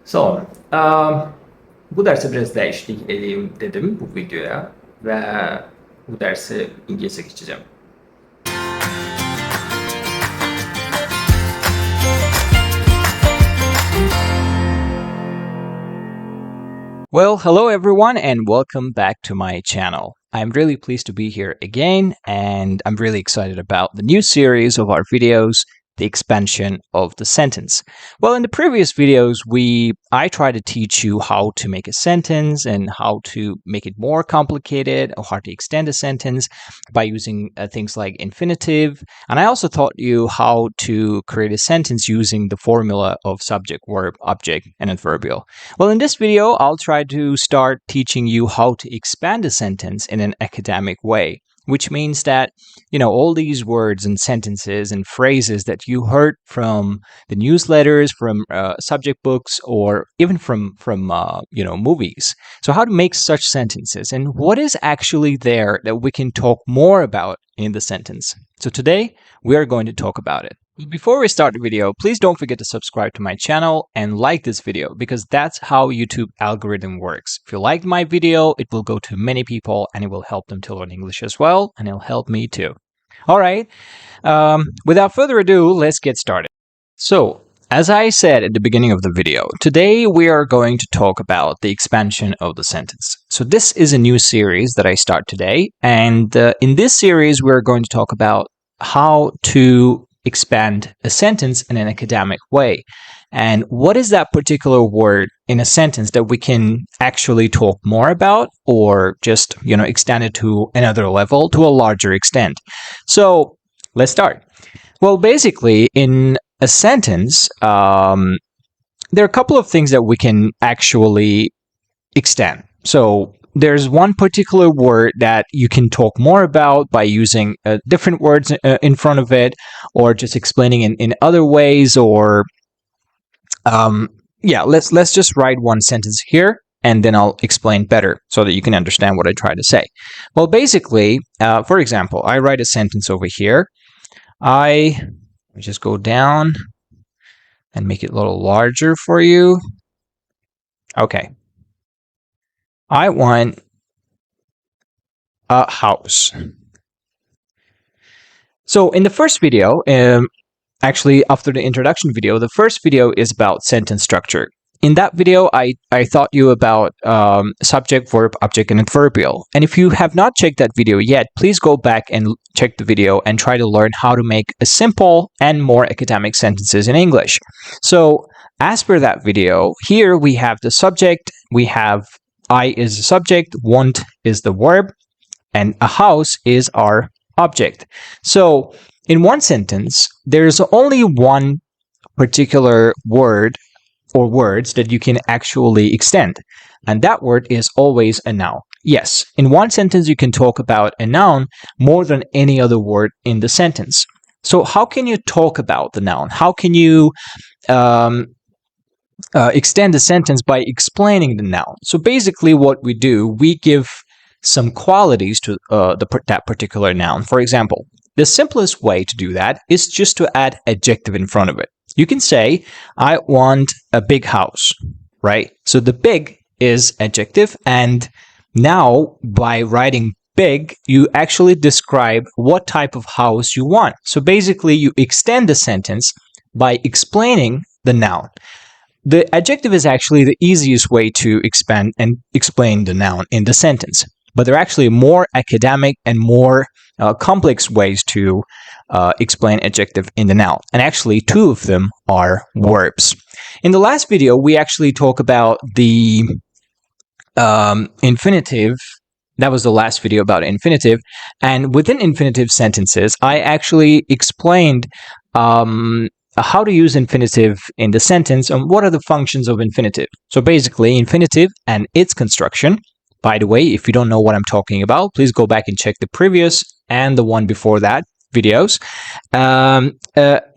So, bu dersi biraz değişiklik edeyim dedim bu videoya ve bu dersi İngilizce geçeceğim. Well, hello everyone and welcome back to my channel. I'm really pleased to be here again and I'm really excited about the new series of our videos, the expansion of the sentence. Well, in the previous videos, I tried to teach you how to make a sentence and how to make it more complicated or how to extend a sentence by using things like infinitive. And I also taught you how to create a sentence using the formula of subject, verb, object, and adverbial. Well, in this video, I'll try to start teaching you how to expand a sentence in an academic way, which means that, all these words and sentences and phrases that you heard from the newsletters, from subject books, or even from movies. So how to make such sentences and what is actually there that we can talk more about in the sentence. So today we are going to talk about it. Before we start the video, please don't forget to subscribe to my channel and like this video because that's how YouTube algorithm works. If you liked my video, it will go to many people and it will help them to learn English as well, and it'll help me too. All right, without further ado, let's get started. So, as I said at the beginning of the video, today we are going to talk about the expansion of the sentence. So this is a new series that I start today, and in this series we're going to talk about how to expand a sentence in an academic way. And what is that particular word in a sentence that we can actually talk more about or just, extend it to another level, to a larger extent? So let's start. Well, basically, in a sentence, there are a couple of things that we can actually extend. So there's one particular word that you can talk more about by using different words in front of it, or just explaining in other ways, or let's just write one sentence here and then I'll explain better so that you can understand what I try to say. Well, basically, for example, I write a sentence over here. Let me just go down and make it a little larger for you. Okay. I want a house. So in the first video, actually after the introduction video, the first video is about sentence structure. In that video, I taught you about subject, verb, object, and adverbial. And if you have not checked that video yet, please go back and check the video and try to learn how to make a simple and more academic sentences in English. So as per that video, here we have the subject, we have I is the subject, want is the verb, and a house is our object. So in one sentence, there's only one particular word or words that you can actually extend, and that word is always a noun. Yes, in one sentence you can talk about a noun more than any other word in the sentence. So how can you talk about the noun? How can you extend the sentence by explaining the noun? So basically what we do, we give some qualities to that particular noun. For example, the simplest way to do that is just to add adjective in front of it. You can say, I want a big house, right? So the big is adjective, and now by writing big, you actually describe what type of house you want. So basically you extend the sentence by explaining the noun. The adjective is actually the easiest way to expand and explain the noun in the sentence, but there are actually more academic and more complex ways to explain adjective in the noun, and actually two of them are verbs. In the last video, we actually talked about the infinitive. That was the last video about infinitive, and within infinitive sentences, I actually explained how to use infinitive in the sentence and what are the functions of infinitive. So basically, infinitive and its construction. By the way, if you don't know what I'm talking about, please go back and check the previous and the one before that videos.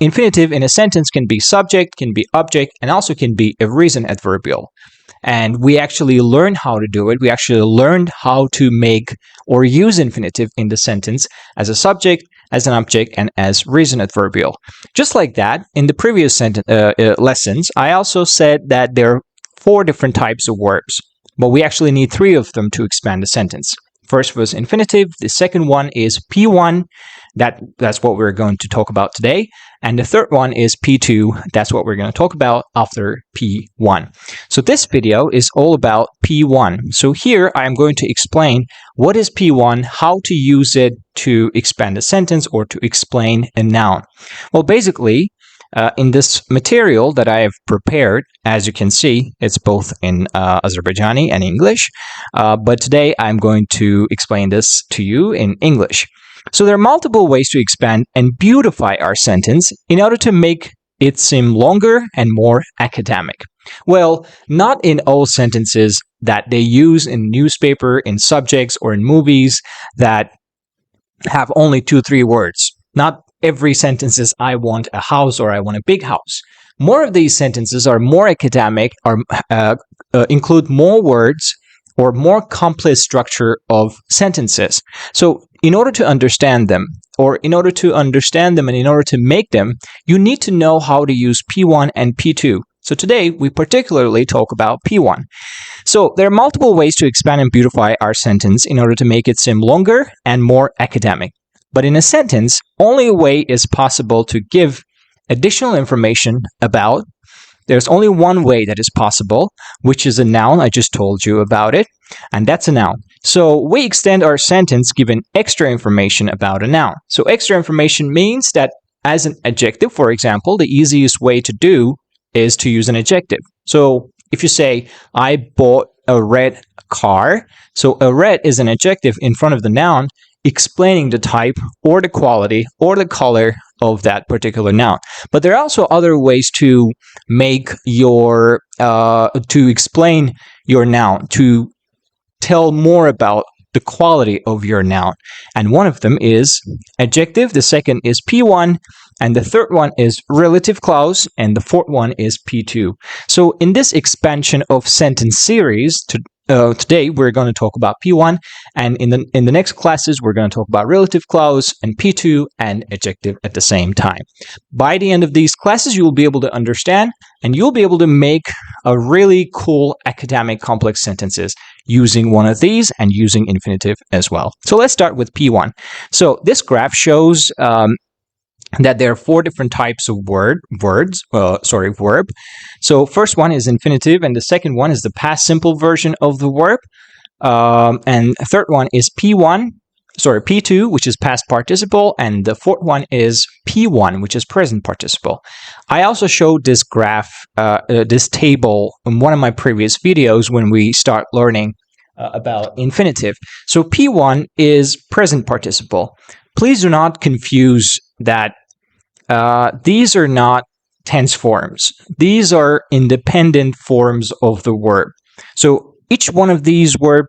Infinitive in a sentence can be subject, can be object, and also can be a reason adverbial. And we actually learned how to do it. We actually learned how to make or use infinitive in the sentence as a subject, as an object, and as reason adverbial. Just like that, in the previous lessons, I also said that there are 4 different types of verbs, but we actually need 3 of them to expand a sentence. First was infinitive, the second one is P1, that's what we're going to talk about today, and the third one is P2, that's what we're going to talk about after P1. So this video is all about P1. So here I am going to explain what is P1, how to use it to expand a sentence or to explain a noun. Well, basically, in this material that I have prepared, as you can see, it's both in Azerbaijani and English, but today I'm going to explain this to you in English. So there are multiple ways to expand and beautify our sentence in order to make it seem longer and more academic. Well, not in all sentences that they use in newspaper, in subjects, or in movies that have only 2-3 words. Not every sentence is I want a house or I want a big house. More of these sentences are more academic, or include more words or more complex structure of sentences. So in order to understand them, and in order to make them, you need to know how to use P1 and P2. So today we particularly talk about P1. So there are multiple ways to expand and beautify our sentence in order to make it seem longer and more academic. But in a sentence, only a way is possible to give additional information about. There's only one way that is possible, which is a noun. I just told you about it, and that's a noun. So we extend our sentence giving extra information about a noun. So extra information means that as an adjective, for example, the easiest way to do is to use an adjective. So if you say, I bought a red car, so a red is an adjective in front of the noun, explaining the type or the quality or the color of that particular noun. But there are also other ways to make your to explain your noun, to tell more about the quality of your noun. And one of them is adjective, the second is P1, and the third one is relative clause, and the fourth one is P2. So in this expansion of sentence series, today we're going to talk about P1, and in the next classes we're going to talk about relative clause and P2 and adjective at the same time. By the end of these classes, you will be able to understand and you'll be able to make a really cool academic complex sentences using one of these and using infinitive as well. So let's start with P1. So this graph shows that there are 4 different types of verb. So first one is infinitive, and the second one is the past simple version of the verb, and the third one is P2, which is past participle, and the fourth one is P1, which is present participle. I also showed this graph, this table in one of my previous videos when we start learning about infinitive. So P1 is present participle. Please do not confuse that these are not tense forms. These are independent forms of the verb. So each one of these verbs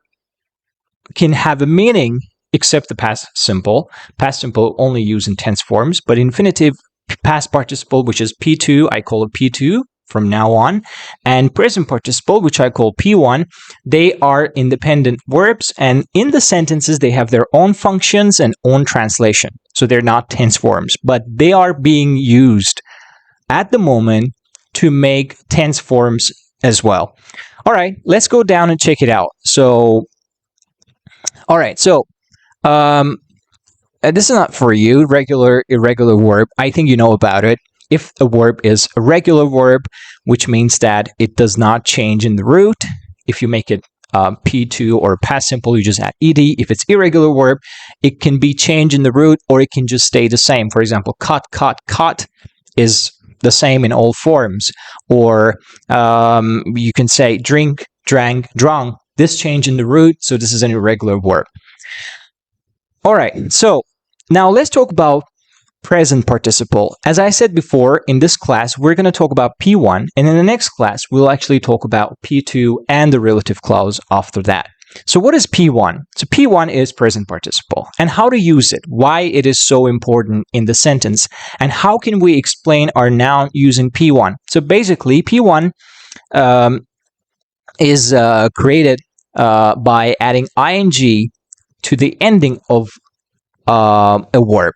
can have a meaning except the past simple. Past simple only used in tense forms, but infinitive, past participle, which is P2, I call it P2 from now on, and present participle, which I call P1, they are independent verbs, and in the sentences they have their own functions and own translation. So they're not tense forms, but they are being used at the moment to make tense forms as well. All right, let's go down and check it out. So, all right, so this is not for you, regular, irregular verb. I think you know about it. If a verb is a regular verb, which means that it does not change in the root, if you make it P2 or past simple, you just add ed. If it's irregular verb, it can be changed in the root or it can just stay the same. For example, cut is the same in all forms. Or you can say drink, drank, drunk. This change in the root, so this is an irregular verb. All right, so now let's talk about present participle. As I said before, in this class, we're going to talk about P1, and in the next class, we'll actually talk about P2 and the relative clause after that. So what is P1? So P1 is present participle, and how to use it, why it is so important in the sentence, and how can we explain our noun using P1. So basically, P1 is created by adding ing to the ending of a verb.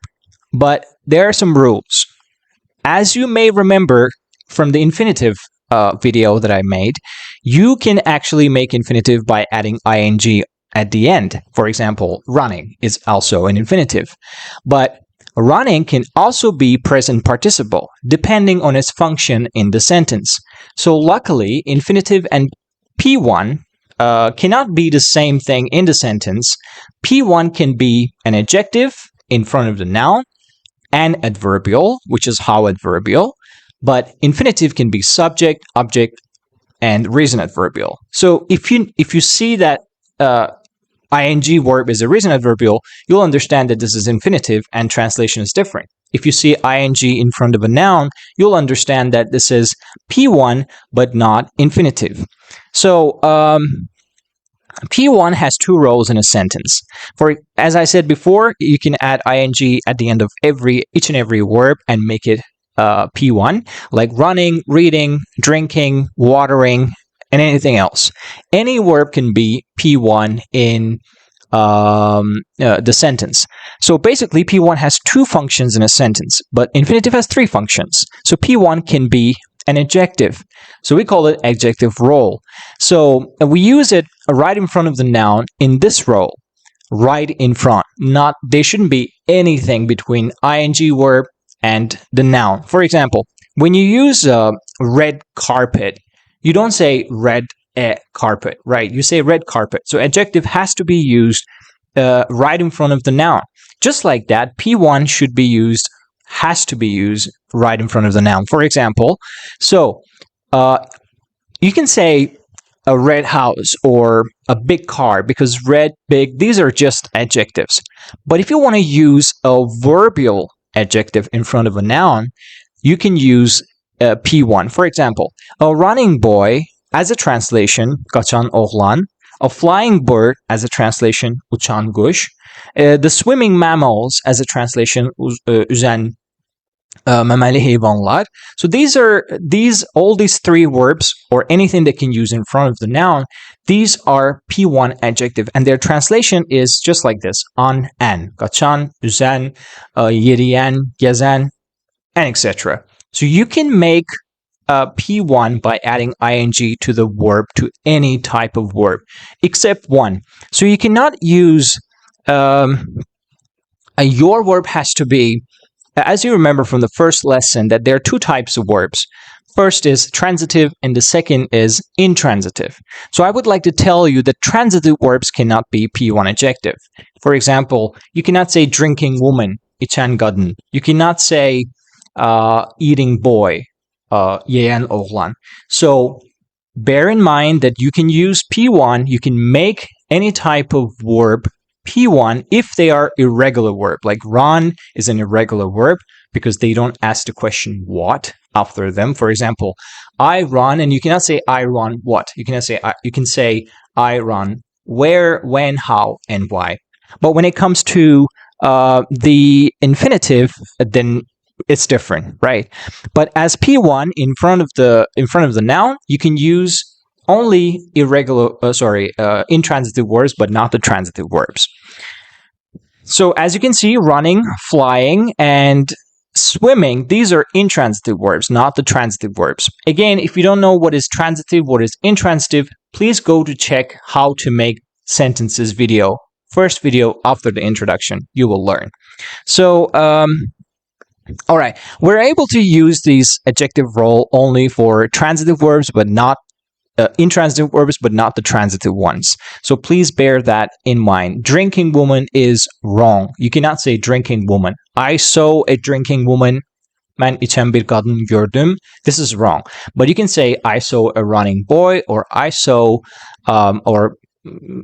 But there are some rules. As you may remember from the infinitive video that I made, you can actually make infinitive by adding ing at the end. For example, running is also an infinitive. But running can also be present participle, depending on its function in the sentence. So luckily, infinitive and P1 cannot be the same thing in the sentence. P1 can be an adjective in front of the noun, and adverbial, which is how adverbial, but infinitive can be subject, object, and reason adverbial. So if you see that ing verb is a reason adverbial, you'll understand that this is infinitive and translation is different. If you see ing in front of a noun, you'll understand that this is P1 but not infinitive. So P1 has two roles in a sentence. As I said before, you can add ing at the end of each and every verb and make it P1, like running, reading, drinking, watering, and anything else. Any verb can be P1 in the sentence. So basically, P1 has two functions in a sentence, but infinitive has three functions. So P1 can be an adjective. So we call it adjective role. So we use it right in front of the noun in this role, right in front. There shouldn't be anything between ing verb and the noun. For example, when you use red carpet, you don't say red carpet, right? You say red carpet. So adjective has to be used right in front of the noun. Just like that, P1 has to be used right in front of the noun. For example, so you can say a red house or a big car, because red, big, these are just adjectives. But if you want to use a verbial adjective in front of a noun, you can use P1. For example, a running boy as a translation, qaçan oğlan, a flying bird as a translation, uçan kuş, the swimming mammals as a translation, yüzen memeli hayvanlar. So all these three verbs, or anything that can use in front of the noun, these are P1 adjective, and their translation is just like this: an, qaçan, yüzen, yeriyen, gezen, and etc. So you can make P1 by adding ing to the verb, to any type of verb, except one. So you cannot use your verb has to be, as you remember from the first lesson, that there are two types of verbs. First is transitive and the second is intransitive. So I would like to tell you that transitive verbs cannot be P1 adjective. For example, you cannot say drinking woman, içen kadın. You cannot say eating boy, yiyen oğlan. So bear in mind that you can use P1, you can make any type of verb P1 if they are irregular verb. Like run is an irregular verb because they don't ask the question what after them. For example, I run, and you cannot say I run what. You can say I run where, when, how, and why. But when it comes to the infinitive, then it's different, right? But as P1 in front of the noun, you can use only intransitive verbs, but not the transitive verbs. So as you can see, running, flying, and swimming, these are intransitive verbs, not the transitive verbs. Again, if you don't know what is transitive, what is intransitive, please go to check how to make sentences video. First video after the introduction, you will learn. So, all right, we're able to use these adjective role only for transitive verbs, but not intransitive verbs, but not the transitive ones. So please bear that in mind. Drinking woman is wrong. You cannot say drinking woman. I saw a drinking woman. Ben içen bir kadın gördüm. This is wrong. But you can say I saw a running boy, or I saw, or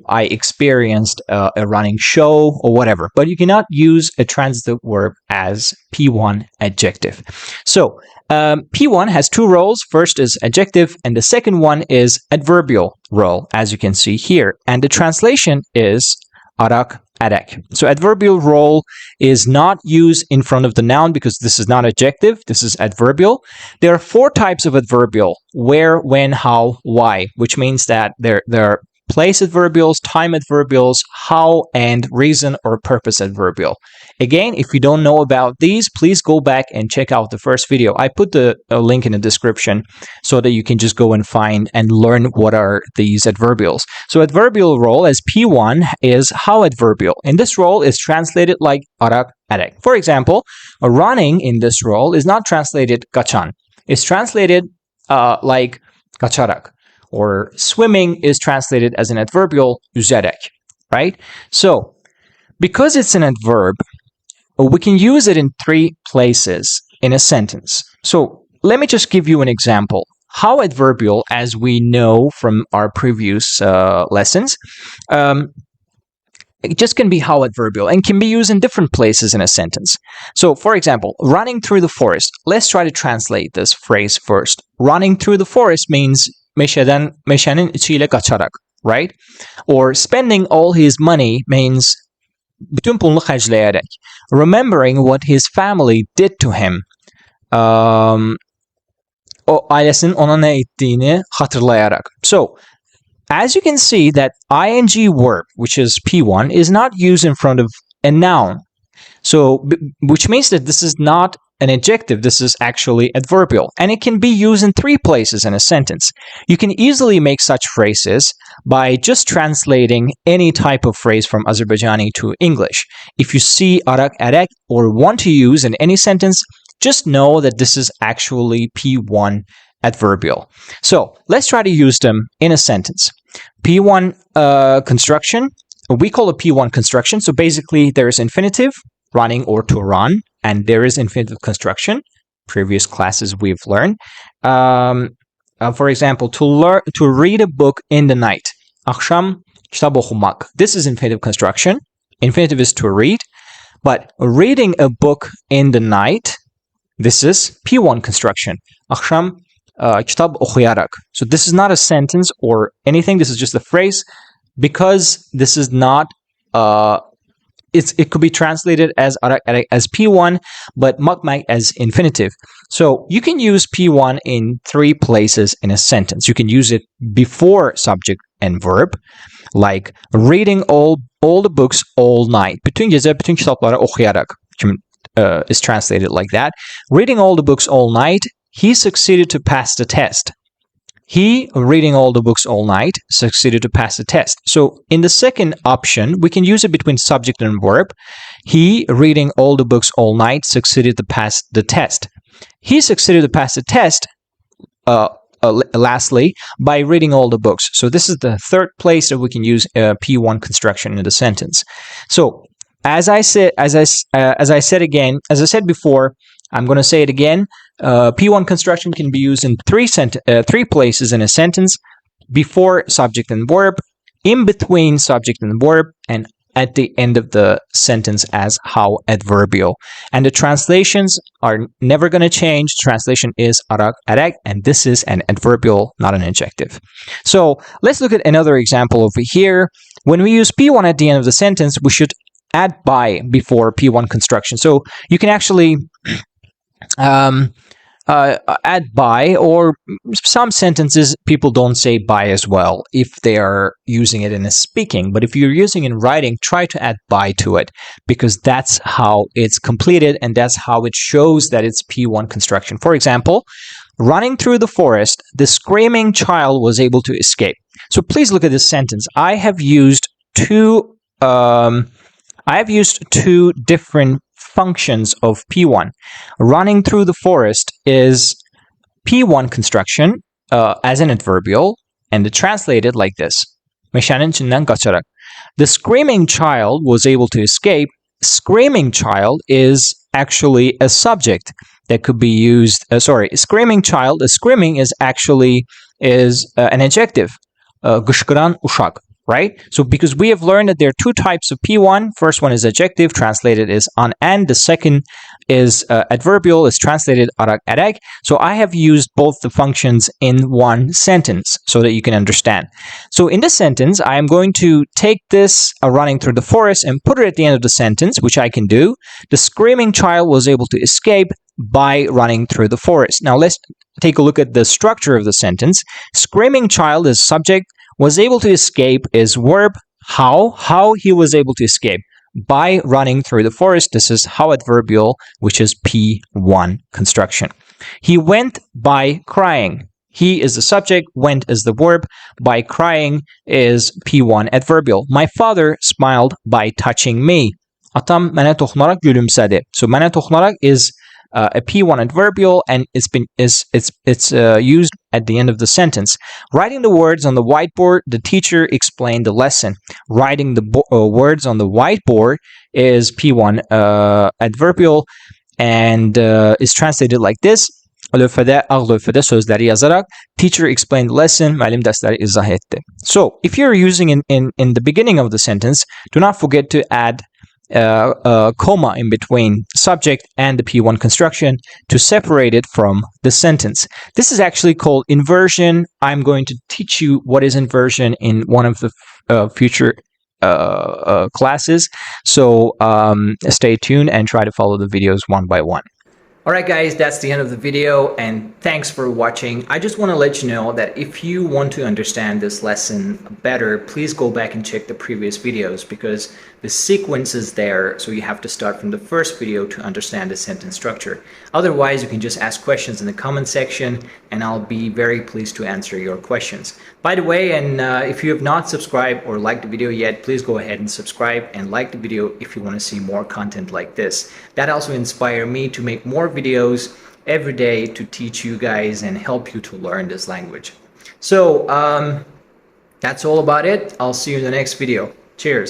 I experienced a running show, or whatever. But you cannot use a transitive verb as P1 adjective. So P1 has two roles. First is adjective, and the second one is adverbial role, as you can see here. And the translation is arak, edek. So adverbial role is not used in front of the noun because this is not adjective. This is adverbial. There are four types of adverbial: where, when, how, why, which means that there are place adverbials, time adverbials, how, and reason or purpose adverbial. Again, if you don't know about these, please go back and check out the first video. I put the link in the description so that you can just go and find and learn what are these adverbials. So adverbial role as P1 is how adverbial. In this role is translated like arak, arek. For example, running in this role is not translated kaçan. It's translated like kaçarak. Or swimming is translated as an adverbial yüzerek, right? So, because it's an adverb, we can use it in 3 places in a sentence. So, let me just give you an example. How adverbial, as we know from our previous lessons, it just can be how adverbial and can be used in different places in a sentence. So, for example, running through the forest. Let's try to translate this phrase first. Running through the forest means meşenin içiyle kaçarak, right? Or spending all his money means bütün pulunu xərcləyərək. Remembering what his family did to him. O ailesinin ona nə etdiyini xatırlayarak. So, as you can see that ing verb, which is P1, is not used in front of a noun. So, which means that this is not an adjective, this is actually adverbial. And it can be used in 3 places in a sentence. You can easily make such phrases by just translating any type of phrase from Azerbaijani to English. If you see arak, arek, or want to use in any sentence, just know that this is actually P1 adverbial. So, let's try to use them in a sentence. P1 construction, we call it P1 construction. So basically, there is infinitive, running or to run, and there is infinitive construction. Previous classes we've learned. For example, to read a book in the night. Akşam kitap okumak. This is infinitive construction. Infinitive is to read. But reading a book in the night, this is P1 construction. Akşam kitap okuyarak. So this is not a sentence or anything. This is just a phrase because this is not it could be translated as P1, but makmak as infinitive. So you can use P1 in 3 places in a sentence. You can use it before subject and verb, like reading all the books all night. Bütün gece bütün kitapları okuyarak is translated like that. Reading all the books all night, he succeeded to pass the test. He, reading all the books all night, succeeded to pass the test. So in the second option, we can use it between subject and verb. He, reading all the books all night, succeeded to pass the test. He succeeded to pass the test, lastly, by reading all the books. So this is the 3rd place that we can use P1 construction in the sentence. So as I said before, I'm going to say it again. P1 construction can be used in 3 places in a sentence: before subject and verb, in between subject and verb, and at the end of the sentence as how adverbial. And the translations are never going to change. Translation is arak, arek, and this is an adverbial, not an adjective. So let's look at another example over here. When we use P1 at the end of the sentence, we should add by before P1 construction. So you can actually add by, or some sentences people don't say by as well if they are using it in a speaking. But if you're using it in writing, try to add by to it, because that's how it's completed and that's how it shows that it's P1 construction. For example, running through the forest, the screaming child was able to escape. So please look at this sentence. I have used two different functions of P1. Running through the forest is P1 construction as an adverbial, and it's translated like this. Meşənin içindən qaçarak. The screaming child was able to escape. Screaming child is actually a subject that could be used. Screaming child. Screaming is actually an adjective. Qışqıran uşaq. Right? So because we have learned that there are 2 types of P1. First one is adjective, translated is an and. The second is adverbial, is translated arak, arek. So I have used both the functions in one sentence so that you can understand. So in this sentence, I am going to take this running through the forest and put it at the end of the sentence, which I can do. The screaming child was able to escape by running through the forest. Now let's take a look at the structure of the sentence. Screaming child is subject, Was able to escape is verb. How he was able to escape? By running through the forest. This is how adverbial, which is P1 construction. He went by crying. He is the subject, went is the verb, by crying is P1 adverbial. My father smiled by touching me. Atam mənə toxunaraq gülümsədi. So mənə toxunaraq is a P1 adverbial, and it's used at the end of the sentence. Writing the words on the whiteboard, the teacher explained the lesson. Writing the words on the whiteboard is P1 adverbial, and is translated like this. Lövhədə, ağ lövhədə sözləri yazaraq, teacher explained the lesson, müəllim dərsləri izah etdi. So, if you're using in the beginning of the sentence, do not forget to add a comma in between subject and the P1 construction to separate it from the sentence. This is actually called inversion. I'm going to teach you what is inversion in one of the future classes. So stay tuned and try to follow the videos one by one. Alright guys, that's the end of the video, and thanks for watching. I just want to let you know that if you want to understand this lesson better, please go back and check the previous videos, because the sequence is there, so you have to start from the first video to understand the sentence structure. Otherwise, you can just ask questions in the comment section, and I'll be very pleased to answer your questions. By the way, and if you have not subscribed or liked the video yet, please go ahead and subscribe and like the video if you want to see more content like this. That also inspires me to make more videos every day to teach you guys and help you to learn this language. So that's all about it. I'll see you in the next video. Cheers.